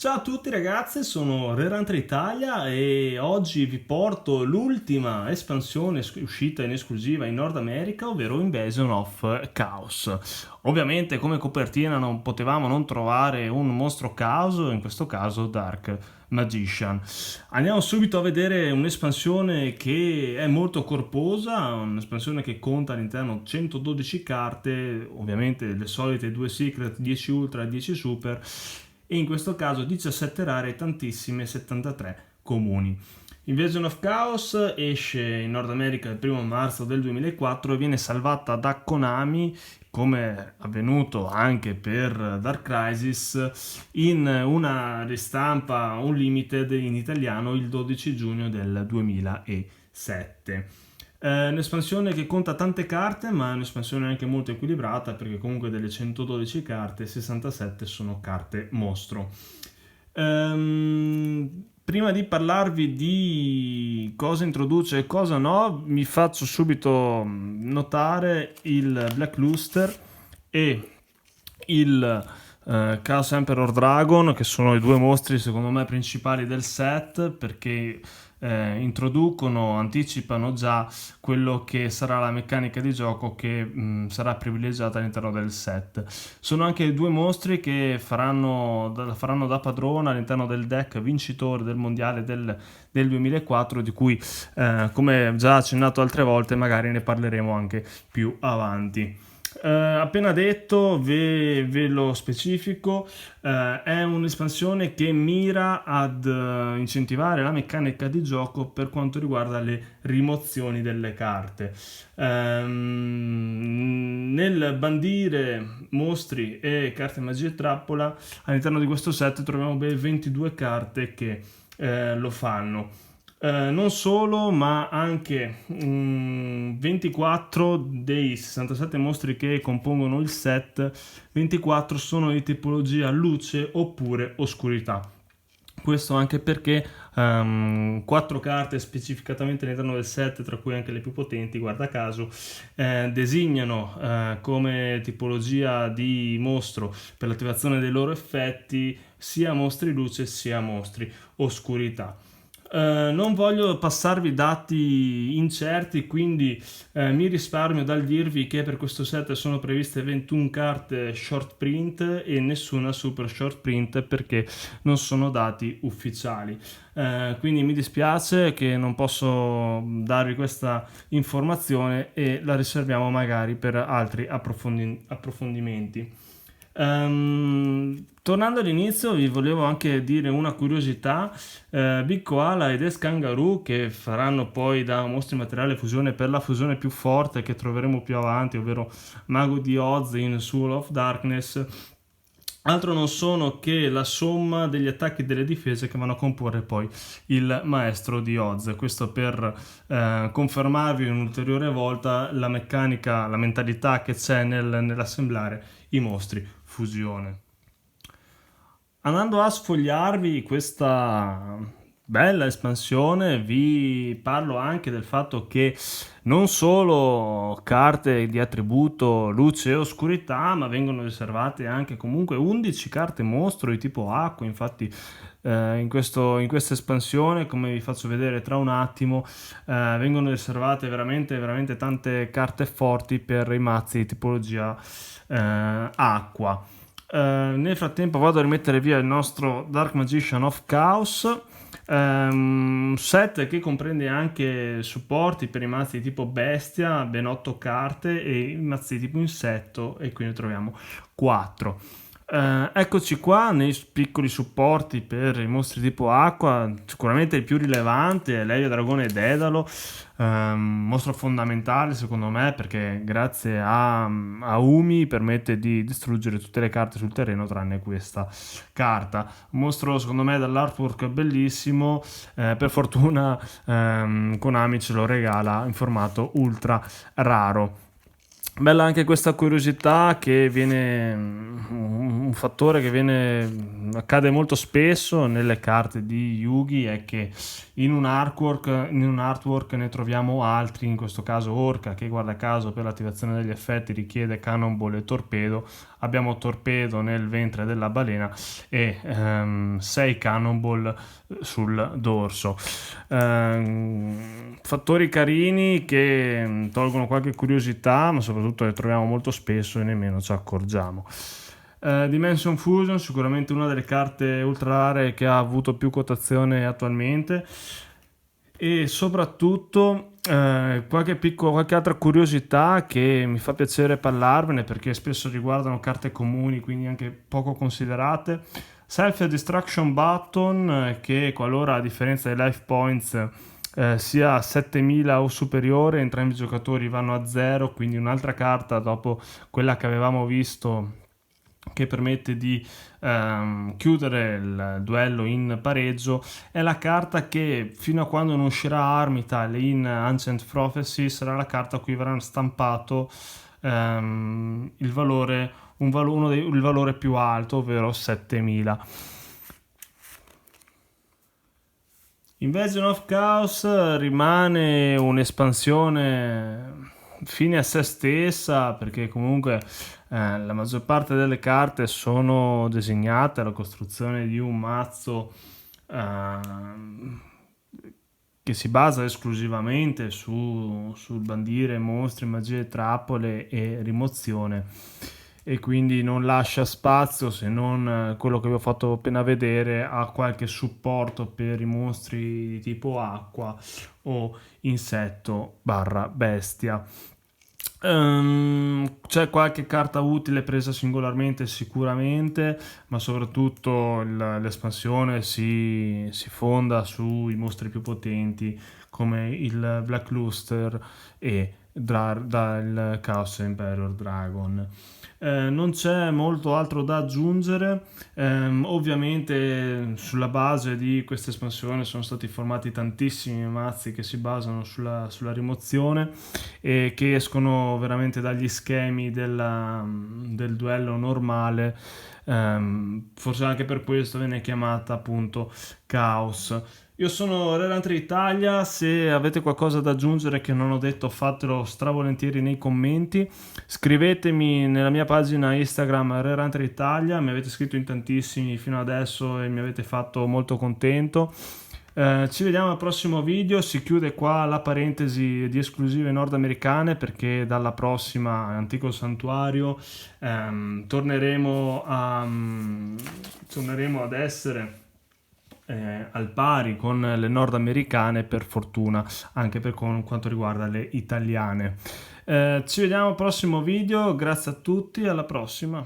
Ciao a tutti ragazzi, sono Rerunter Italia e oggi vi porto l'ultima espansione uscita in esclusiva in Nord America, ovvero Invasion of Chaos. Ovviamente come copertina non potevamo non trovare un mostro caos, in questo caso Dark Magician. Andiamo subito a vedere un'espansione che è molto corposa, un'espansione che conta all'interno 112 carte, ovviamente le solite 2 Secret, 10 Ultra e 10 Super, e in questo caso 17 rare e tantissime 73 comuni. Invasion of Chaos esce in Nord America il 1 marzo del 2004 e viene salvata da Konami, come avvenuto anche per Dark Crisis, in una ristampa unlimited in italiano il 12 giugno del 2007. Un'espansione che conta tante carte, ma è un'espansione anche molto equilibrata, perché comunque delle 112 carte 67 sono carte mostro. Prima di parlarvi di cosa introduce e cosa no, mi faccio subito notare il Black Luster e il Chaos Emperor Dragon, che sono i due mostri secondo me principali del set, perché introducono, anticipano già quello che sarà la meccanica di gioco che sarà privilegiata all'interno del set. Sono anche due mostri che faranno da padrona all'interno del deck vincitore del mondiale del 2004, di cui come già accennato altre volte magari ne parleremo anche più avanti. Appena detto, ve lo specifico, è un'espansione che mira ad incentivare la meccanica di gioco per quanto riguarda le rimozioni delle carte. Nel bandire mostri e carte magia e trappola, all'interno di questo set troviamo ben 22 carte che lo fanno. Non solo, ma anche 24 dei 67 mostri che compongono il set, 24 sono di tipologia luce oppure oscurità. Questo anche perché 4 carte specificatamente all'interno del set, tra cui anche le più potenti, guarda caso, designano come tipologia di mostro per l'attivazione dei loro effetti sia mostri luce sia mostri oscurità. Non voglio passarvi dati incerti, quindi mi risparmio dal dirvi che per questo set sono previste 21 carte short print e nessuna super short print, perché non sono dati ufficiali. Quindi mi dispiace che non posso darvi questa informazione e la riserviamo magari per altri approfondimenti. Tornando all'inizio, vi volevo anche dire una curiosità. Big Koala ed Eskangaroo, che faranno poi da mostri materiale fusione per la fusione più forte che troveremo più avanti, ovvero Mago di Oz in Soul of Darkness, altro non sono che la somma degli attacchi e delle difese che vanno a comporre poi il maestro di Oz. Questo per confermarvi un'ulteriore volta la meccanica, la mentalità che c'è nell'assemblare i mostri fusione. Andando a sfogliarvi questa bella espansione, vi parlo anche del fatto che non solo carte di attributo luce e oscurità, ma vengono riservate anche comunque 11 carte mostro di tipo acqua. Infatti in questa espansione, come vi faccio vedere tra un attimo, vengono riservate veramente tante carte per i mazzi di tipologia acqua. Nel frattempo vado a rimettere via il nostro Dark Magician of Chaos, set che comprende anche supporti per i mazzi di tipo bestia, ben 8 carte, e i mazzi di tipo insetto, e quindi troviamo 4. Eccoci qua nei piccoli supporti per i mostri tipo acqua. Sicuramente il più rilevante è Levia, Dragone e Dedalo, mostro fondamentale secondo me, perché grazie a Umi permette di distruggere tutte le carte sul terreno tranne questa carta. Un mostro secondo me dall'artwork bellissimo, per fortuna Konami ce lo regala in formato ultra raro. Bella anche questa curiosità che viene un fattore che accade molto spesso nelle carte di Yugi è che in un artwork ne troviamo altri, in questo caso Orca, che guarda caso per l'attivazione degli effetti richiede Cannonball e Torpedo. Abbiamo Torpedo nel ventre della balena e 6 Cannonball sul dorso. Fattori carini che tolgono qualche curiosità, ma soprattutto le troviamo molto spesso e nemmeno ci accorgiamo. Dimension Fusion, sicuramente una delle carte ultra rare che ha avuto più quotazione attualmente, e soprattutto qualche altra curiosità che mi fa piacere parlarvene perché spesso riguardano carte comuni, quindi anche poco considerate. Self Destruction Button, che qualora a differenza dei life points sia 7000 o superiore, entrambi i giocatori vanno a 0, quindi un'altra carta dopo quella che avevamo visto, che permette di chiudere il duello in pareggio. È la carta che fino a quando non uscirà Armital in Ancient Prophecy sarà la carta a cui verrà stampato il valore più alto, ovvero 7000. Invasion of Chaos rimane un'espansione fine a se stessa, perché comunque la maggior parte delle carte sono designate alla costruzione di un mazzo che si basa esclusivamente sul bandire mostri, magie, trappole e rimozione, e quindi non lascia spazio, se non quello che vi ho fatto appena vedere, a qualche supporto per i mostri di tipo acqua o insetto barra bestia. C'è qualche carta utile presa singolarmente sicuramente, ma soprattutto l'espansione si fonda sui mostri più potenti come il Black Luster e il Chaos Emperor Dragon. Non c'è molto altro da aggiungere. Ovviamente sulla base di questa espansione sono stati formati tantissimi mazzi che si basano sulla rimozione e che escono veramente dagli schemi del duello normale. Forse anche per questo viene chiamata appunto Chaos. Io sono Rerantri Italia, se avete qualcosa da aggiungere che non ho detto fatelo stravolentieri nei commenti, scrivetemi nella mia pagina Instagram Rerantri Italia, mi avete scritto in tantissimi fino adesso e mi avete fatto molto contento. Ci vediamo al prossimo video, si chiude qua la parentesi di esclusive nordamericane perché dalla prossima Antico Santuario torneremo ad essere al pari con le nordamericane, per fortuna, anche per quanto riguarda le italiane. Ci vediamo al prossimo video, grazie a tutti, alla prossima.